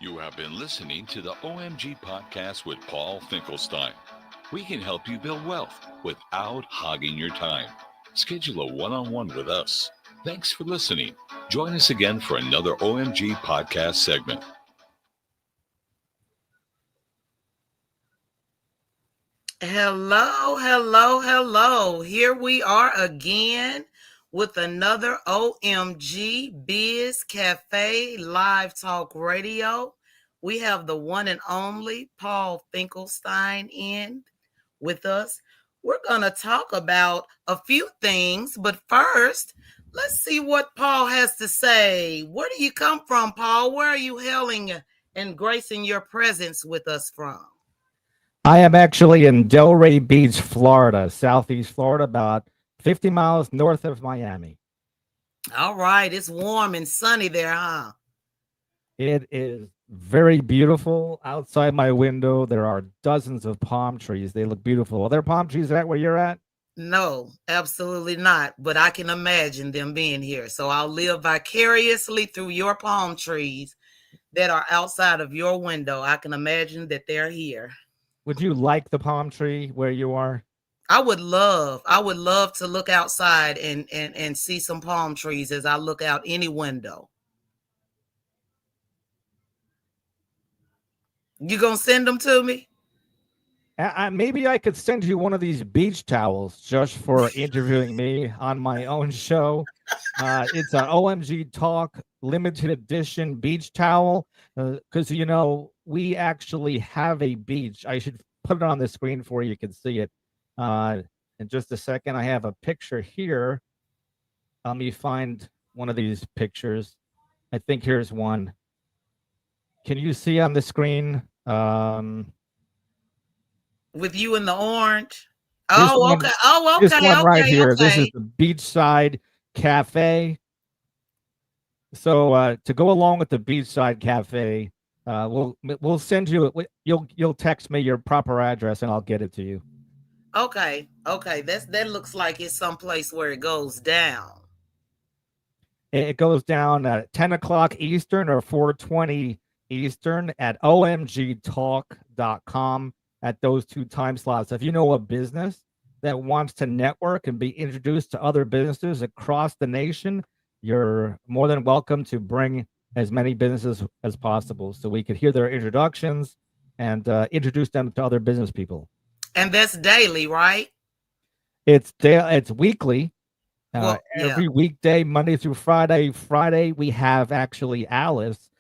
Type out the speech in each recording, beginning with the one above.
You have been listening to the OMG podcast with Paul Finkelstein. We can help you build wealth without hogging your time. Schedule a one-on-one with us. Thanks for listening. Join us again for another OMG podcast segment. Hello, hello, hello. Here we are again with another OMG Biz Cafe Live Talk Radio. We have the one and only Paul Finkelstein in with us. We're going to talk about a few things, but first, let's see what Paul has to say. Where do you come from, Paul? Where are you hailing and gracing your presence with us from? I am actually in Delray Beach, Florida, Southeast Florida, about 50 miles north of Miami. All right. It's warm and sunny there, huh? It is very beautiful. Outside my window, there are dozens of palm trees. They look beautiful. Are there palm trees at where you're at? No, absolutely not. But I can imagine them being here. So I'll live vicariously through your palm trees that are outside of your window. I can imagine that they're here. Would you like the palm tree where you are? I would love to look outside and see some palm trees as I look out any window. You gonna send them to me? Maybe I could send you one of these beach towels just for interviewing me on my own show. It's an OMG Talk limited edition beach towel because, we actually have a beach. I should put it on the screen for you. You can see it. In just a second, I have a picture here. Let me find one of these pictures. I think here's one. Can you see on the screen? With you in the orange. Oh, okay. This one right here. This is the Beachside Cafe. So to go along with the Beachside Cafe, we'll send you. You'll text me your proper address and I'll get it to you. Okay. That looks like it's someplace where it goes down. It goes down at 10 o'clock Eastern or 4:20 Eastern at omgtalk.com at those two time slots. If you know a business that wants to network and be introduced to other businesses across the nation, you're more than welcome to bring as many businesses as possible so we could hear their introductions and introduce them to other business people. And that's daily, right? It's weekly. Every weekday, Monday through Friday. Friday, we have actually Alice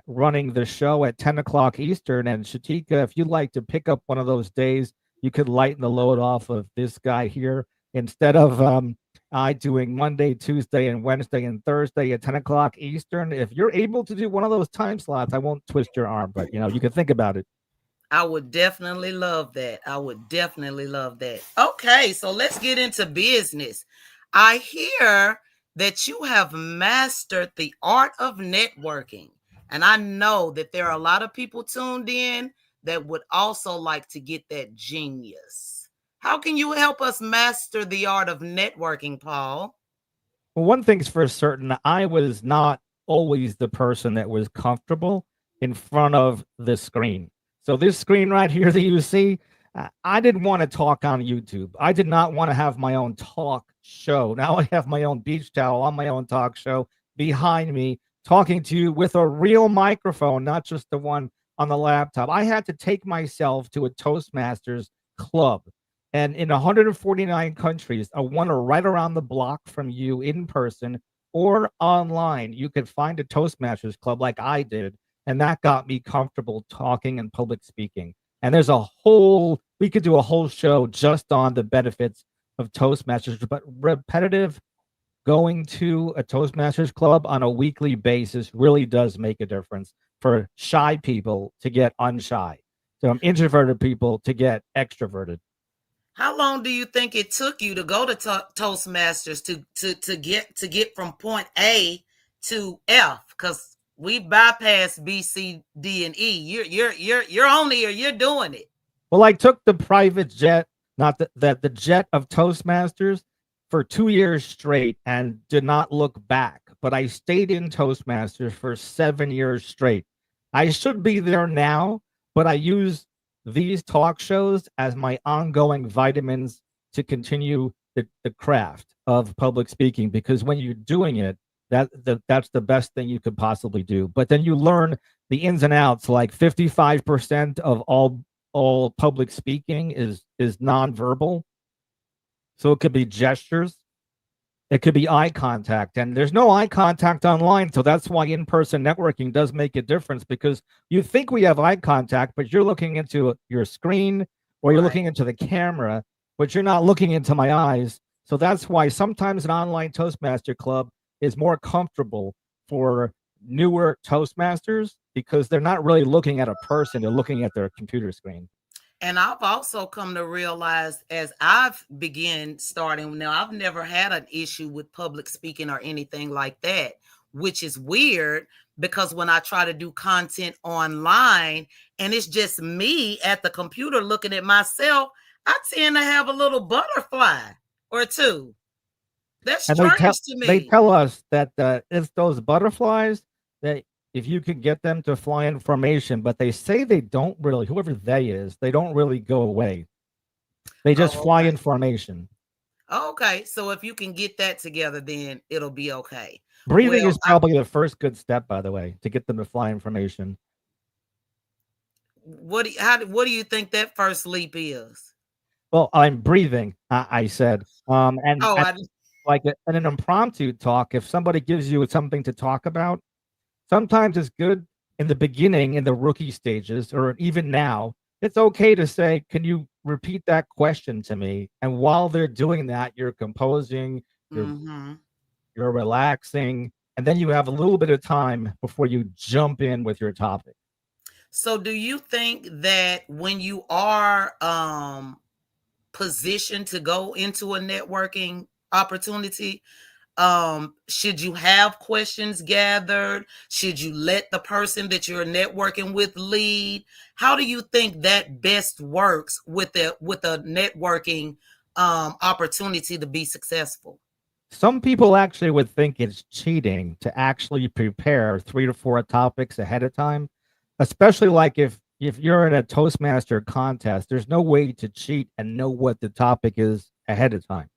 running the show at 10 o'clock Eastern. And Shatika, if you'd like to pick up one of those days, you could lighten the load off of this guy here. Instead of I doing Monday, Tuesday, and Wednesday and Thursday at 10 o'clock Eastern, if you're able to do one of those time slots, I won't twist your arm, but you can think about it. I would definitely love that. Okay, so let's get into business. I hear that you have mastered the art of networking. And I know that there are a lot of people tuned in that would also like to get that genius. How can you help us master the art of networking, Paul? Well, one thing's for certain, I was not always the person that was comfortable in front of the screen. So this screen right here that you see, I didn't want to talk on YouTube. I did not want to have my own talk show. Now I have my own beach towel on my own talk show behind me, talking to you with a real microphone, not just the one on the laptop. I had to take myself to a Toastmasters club. And in 149 countries, a one right around the block from you in person or online, you could find a Toastmasters club like I did. And that got me comfortable talking and public speaking. And we could do a whole show just on the benefits of Toastmasters, but repetitive going to a Toastmasters club on a weekly basis really does make a difference for shy people to get unshy. So introverted people to get extroverted. How long do you think it took you to go to Toastmasters to get from point A to F? Because we bypassed B, C, D, and E. You're on here. You're doing it. Well, I took the private jet, not the jet of Toastmasters, for 2 years straight and did not look back. But I stayed in Toastmasters for 7 years straight. I should be there now, but I use these talk shows as my ongoing vitamins to continue the craft of public speaking, because when you're doing it, that's the best thing you could possibly do. But then you learn the ins and outs. Like 55% of all public speaking is nonverbal. So it could be gestures, it could be eye contact, and there's no eye contact online. So that's why in-person networking does make a difference, because you think we have eye contact, but you're looking into your screen or you're Right. looking into the camera, but you're not looking into my eyes. So that's why sometimes an online Toastmaster club is more comfortable for newer Toastmasters, because they're not really looking at a person, they're looking at their computer screen. And I've also come to realize, as I've begun starting now, I've never had an issue with public speaking or anything like that, which is weird, because when I try to do content online and it's just me at the computer looking at myself, I tend to have a little butterfly or two. That's And strange to they me. tell us that it's those butterflies that if you could get them to fly in formation, but they say they don't really, whoever they is, they don't really go away. They just Oh, fly okay. in formation. Okay, so if you can get that together, then it'll be okay. Breathing Well, is probably the first good step, by the way, to get them to fly in formation. what do you think that first leap is? Well, I'm breathing, I said. And Oh, like in an impromptu talk, if somebody gives you something to talk about, sometimes it's good in the beginning, in the rookie stages, or even now, it's okay to say, can you repeat that question to me? And while they're doing that, you're composing, you're mhm. you're relaxing, and then you have a little bit of time before you jump in with your topic. So do you think that when you are positioned to go into a networking opportunity, should you have questions gathered? Should you let the person that you're networking with lead? How do you think that best works with a networking opportunity to be successful? Some people actually would think it's cheating to actually prepare 3 to 4 topics ahead of time, especially like if you're in a Toastmaster contest, there's no way to cheat and know what the topic is ahead of time.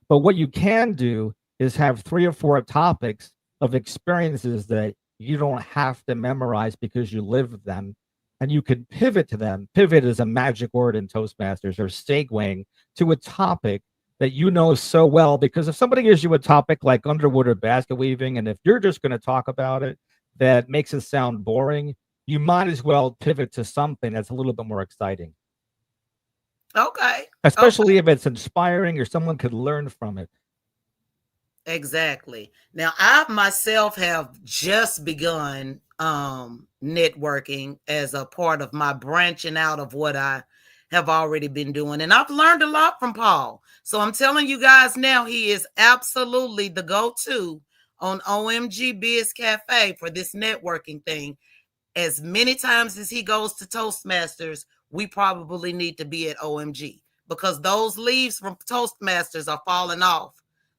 But what you can do is have 3 or 4 topics of experiences that you don't have to memorize because you live them, and you can pivot to them. Pivot is a magic word in Toastmasters, or segueing to a topic that you know so well. Because if somebody gives you a topic like Underwood or basket weaving, and if you're just going to talk about it, that makes it sound boring, you might as well pivot to something that's a little bit more exciting, Okay. especially if it's inspiring or someone could learn from it. Exactly. Now, I myself have just begun networking as a part of my branching out of what I have already been doing. And I've learned a lot from Paul. So I'm telling you guys now, he is absolutely the go-to on OMG Biz Cafe for this networking thing. As many times as he goes to Toastmasters, we probably need to be at OMG, because those leaves from Toastmasters are falling off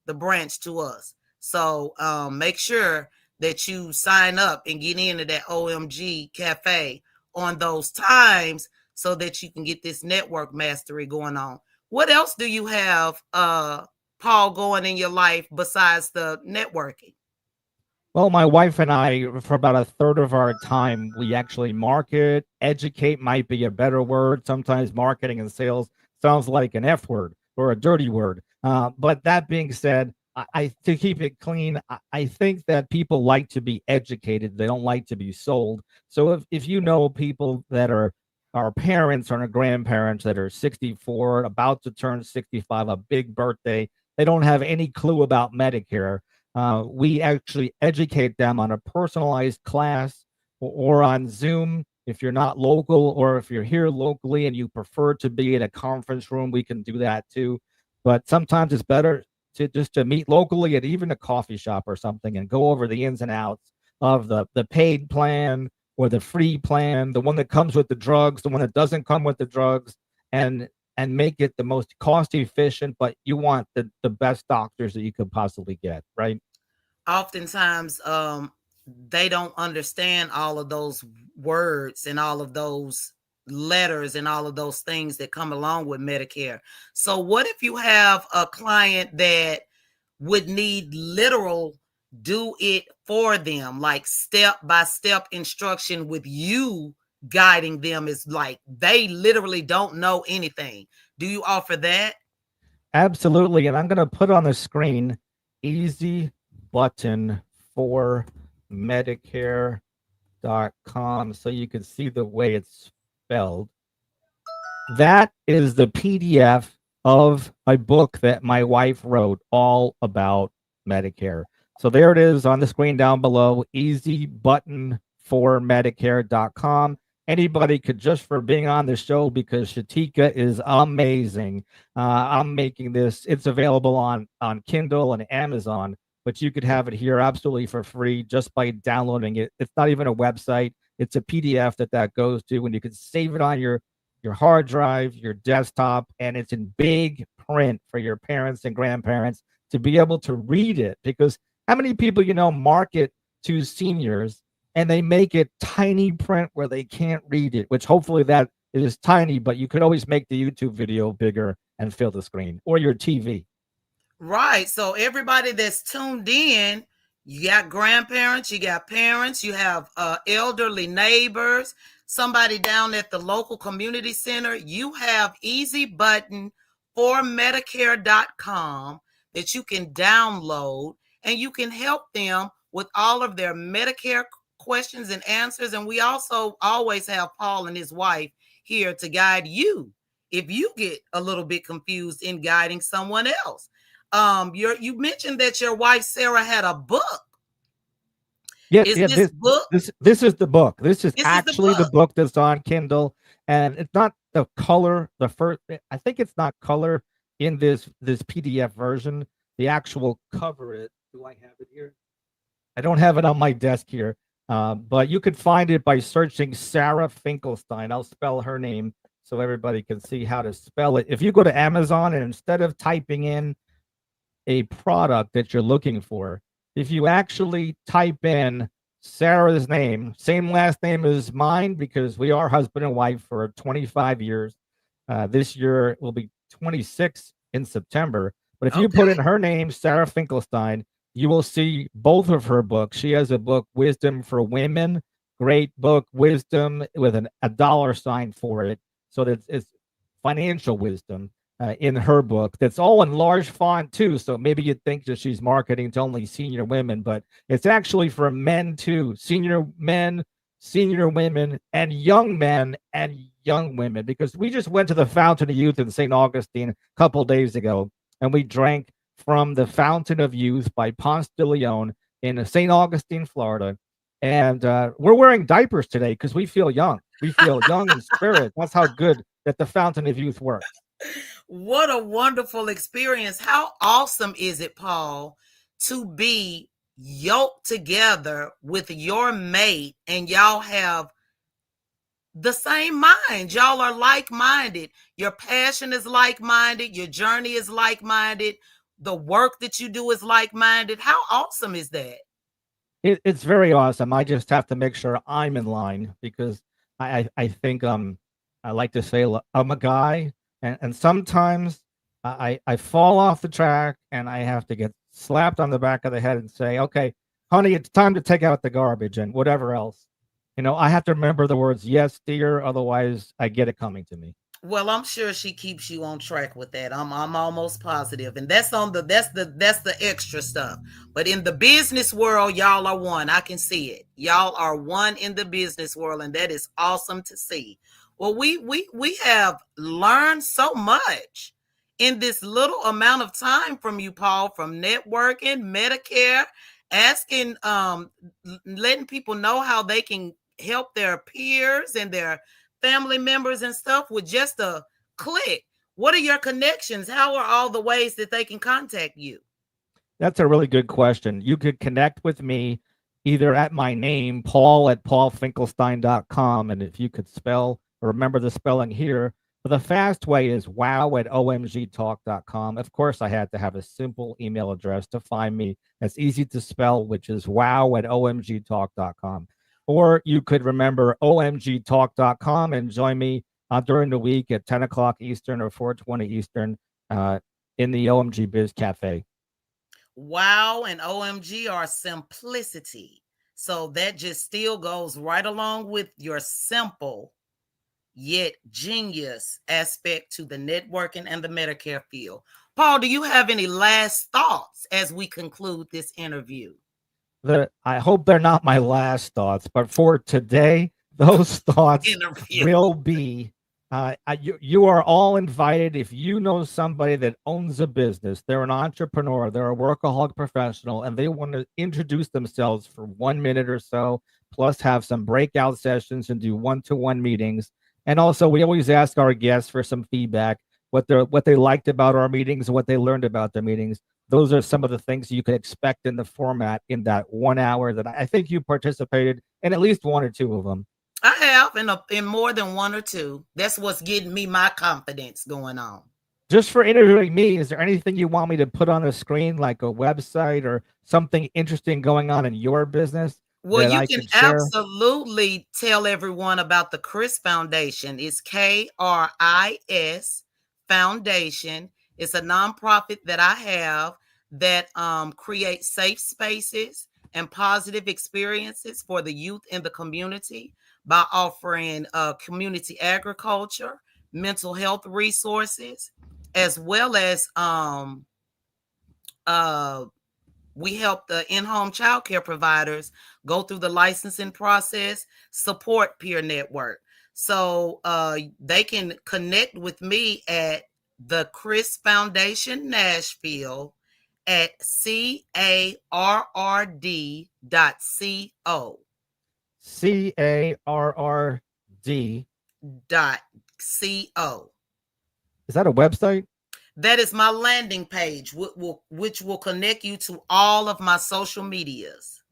the branch to us. So make sure that you sign up and get into that OMG Cafe on those times so that you can get this network mastery going on. What else do you have, Paul, going in your life besides the networking? Well, my wife and I, for about a third of our time, we actually market. Educate might be a better word. Sometimes marketing and sales sounds like an F word or a dirty word. But that being said, to keep it clean, I think that people like to be educated. They don't like to be sold. So if you know people that are our parents or our grandparents that are 64, about to turn 65, a big birthday, they don't have any clue about Medicare. We actually educate them on a personalized class or on Zoom. If you're not local, or if you're here locally and you prefer to be in a conference room, we can do that too. But sometimes it's better to just to meet locally at even a coffee shop or something and go over the ins and outs of the paid plan or the free plan, the one that comes with the drugs, the one that doesn't come with the drugs, and make it the most cost efficient, but you want the best doctors that you could possibly get, right? Oftentimes, they don't understand all of those words and all of those letters and all of those things that come along with Medicare. So what if you have a client that would need literal do it for them, like step-by-step instruction with you guiding them, is like they literally don't know anything? Do you offer that? Absolutely. And I'm going to put on the screen easy button for Medicare.com so you can see the way it's spelled. That is the PDF of a book that my wife wrote all about Medicare. So there it is on the screen down below, easy button for Medicare.com. Anybody could, just for being on the show, because Shatika is amazing. I'm making this. It's available on Kindle and Amazon, but you could have it here absolutely for free just by downloading it. It's not even a website. It's a PDF that goes to, and you can save it on your hard drive, your desktop, and it's in big print for your parents and grandparents to be able to read it. Because how many people, market to seniors and they make it tiny print where they can't read it, which hopefully that is tiny, but you could always make the YouTube video bigger and fill the screen, or your TV. Right. So everybody that's tuned in, you got grandparents, you got parents, you have elderly neighbors, somebody down at the local community center. You have easy button for Medicare.com that you can download, and you can help them with all of their Medicare questions and answers. And we also always have Paul and his wife here to guide you if you get a little bit confused in guiding someone else. You mentioned that your wife Sarah had a book. This is the book. This is actually the book that's on Kindle, and it's not the color. I think it's not color in this PDF version. The actual cover. Do I have it here? I don't have it on my desk here, but you could find it by searching Sarah Finkelstein. I'll spell her name so everybody can see how to spell it. If you go to Amazon and instead of typing in a product that you're looking for, if you actually type in Sarah's name, same last name as mine, because we are husband and wife for 25 years. This year will be 26 in September. But if you put in her name, Sarah Finkelstein, you will see both of her books. She has a book, Wisdom for Women, great book, wisdom with a dollar sign for it. So that it's financial wisdom. In her book, that's all in large font too, so maybe you'd think that she's marketing to only senior women, but it's actually for men too, senior men, senior women, and young men and young women, because we just went to the Fountain of Youth in St. Augustine a couple days ago, and we drank from the Fountain of Youth by Ponce de Leon in St. Augustine, Florida, and we're wearing diapers today because we feel young. We feel young in spirit. That's how good that the Fountain of Youth works. What a wonderful experience. How awesome is it, Paul, to be yoked together with your mate and y'all have the same mind? Y'all are like-minded. Your passion is like-minded. Your journey is like-minded. The work that you do is like-minded. How awesome is that? It's very awesome. I just have to make sure I'm in line, because I think I like to say I'm a guy. And sometimes I fall off the track and I have to get slapped on the back of the head and say, okay, honey, it's time to take out the garbage and whatever else. I have to remember the words, yes, dear, otherwise I get it coming to me. Well, I'm sure she keeps you on track with that. I'm almost positive. And that's the extra stuff. But in the business world, y'all are one. I can see it. Y'all are one in the business world, and that is awesome to see. Well, we have learned so much in this little amount of time from you, Paul, from networking, Medicare, asking, letting people know how they can help their peers and their family members and stuff with just a click. What are your connections? How are all the ways that they can contact you? That's a really good question. You could connect with me either at my name, Paul at paulfinkelstein.com. And if you could remember the spelling here. But the fast way is wow at omgtalk.com. Of course, I had to have a simple email address to find me. That's easy to spell, which is wow at omgtalk.com. Or you could remember omgtalk.com and join me during the week at 10 o'clock Eastern or 4:20 Eastern in the OMG Biz Cafe. Wow and OMG are simplicity. So that just still goes right along with your simple yet genius aspect to the networking and the Medicare field. Paul, do you have any last thoughts as we conclude this interview? I hope they're not my last thoughts, but for today, those thoughts will be you are all invited. If you know somebody that owns a business, they're an entrepreneur, they're a workaholic professional, and they want to introduce themselves for 1 minute or so, plus have some breakout sessions and do one-to-one meetings. And also, we always ask our guests for some feedback, what they liked about our meetings and what they learned about the meetings. Those are some of the things you could expect in the format in that 1 hour that I think you participated in at least one or two of them. I have in more than one or two. That's what's getting me my confidence going on. Just for interviewing me, is there anything you want me to put on the screen, like a website or something interesting going on in your business? Well, you can absolutely tell everyone about the Chris Foundation. It's KRIS Foundation. It's a nonprofit that I have that creates safe spaces and positive experiences for the youth in the community by offering community agriculture, mental health resources, as well as we help the in-home child care providers go through the licensing process, support peer network. So they can connect with me at the Chris Foundation Nashville at CARRD.co. CARRD.co. Is that a website? That is my landing page, which will connect you to all of my social medias,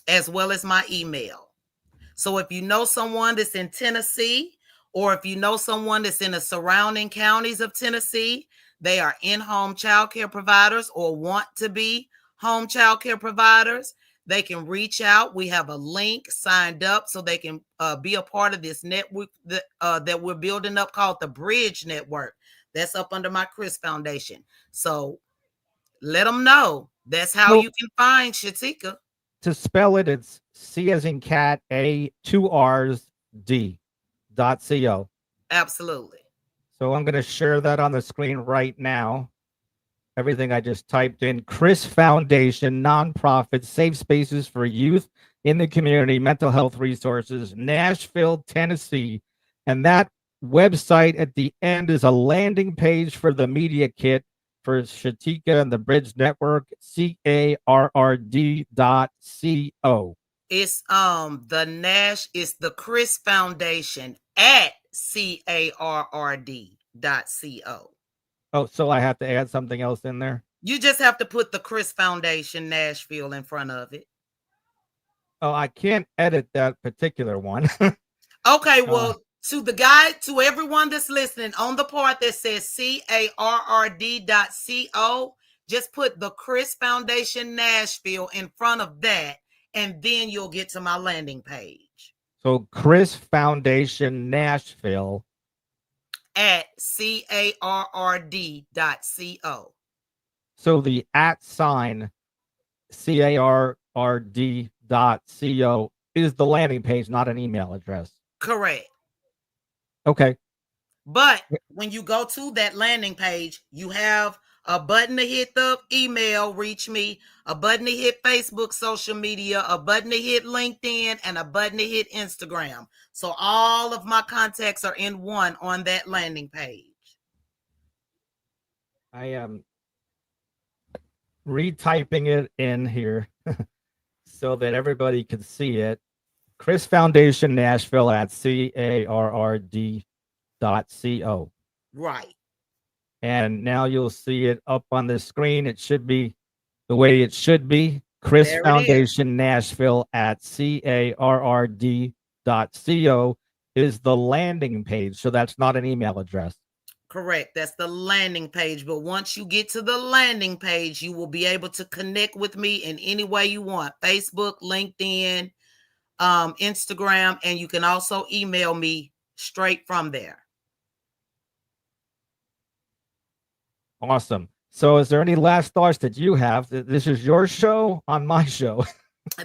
as well as my email. So if you know someone that's in Tennessee, or if you know someone that's in the surrounding counties of Tennessee, they are in-home child care providers or want to be home child care providers, they can reach out. We have a link signed up so they can be a part of this network that we're building up called the Bridge Network. That's up under my Chris Foundation. So let them know. That's how you can find Shatika. To spell it, it's C as in cat, A, 2 R's, D.co. Absolutely. So I'm going to share that on the screen right now. Everything I just typed in. Chris Foundation, nonprofit, safe spaces for youth in the community, mental health resources, Nashville, Tennessee. And that website at the end is a landing page for the media kit for Shatika and the Bridge Network, CARRD.co. It's it's the Chris Foundation at CARRD.co. Oh, so I have to add something else in there? You just have to put the Chris Foundation Nashville in front of it. Oh, I can't edit that particular one. Okay, well, to everyone that's listening, on the part that says CARRD.co, just put the Chris Foundation Nashville in front of that, and then you'll get to my landing page. So Chris Foundation Nashville at CARRD.co. So the @ CARRD.co is the landing page, not an email address. Correct. Okay. But when you go to that landing page, you have a button to hit the email, reach me, a button to hit Facebook social media, a button to hit LinkedIn, and a button to hit Instagram. So all of my contacts are in one on that landing page. I am retyping it in here so that everybody can see it. Chris Foundation Nashville at CARRD.co. Right. And now you'll see it up on the screen. It should be the way it should be. Chris Foundation Nashville at CARRD.co is the landing page. So that's not an email address. Correct. That's the landing page. But once you get to the landing page, you will be able to connect with me in any way you want. Facebook, LinkedIn, Instagram, and you can also email me straight from there. Awesome. So is there any last thoughts that you have? This is your show on my show.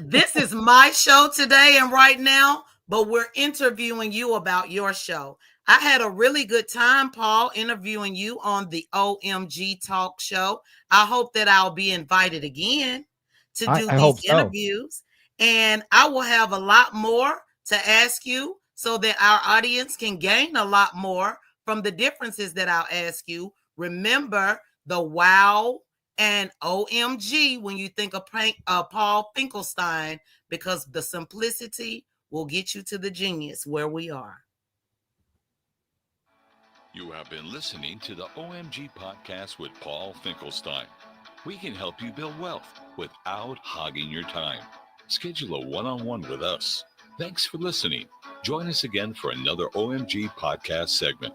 This is my show today and right now, but we're interviewing you about your show. I had a really good time, Paul, interviewing you on the OMG Talk Show. I hope that I'll be invited again to do these interviews. And I will have a lot more to ask you so that our audience can gain a lot more from the differences that I'll ask you. Remember the wow and OMG when you think of Paul Finkelstein, because the simplicity will get you to the genius where we are. You have been listening to the OMG Podcast with Paul Finkelstein. We can help you build wealth without hogging your time. Schedule a one-on-one with us. Thanks for listening. Join us again for another OMG Podcast segment.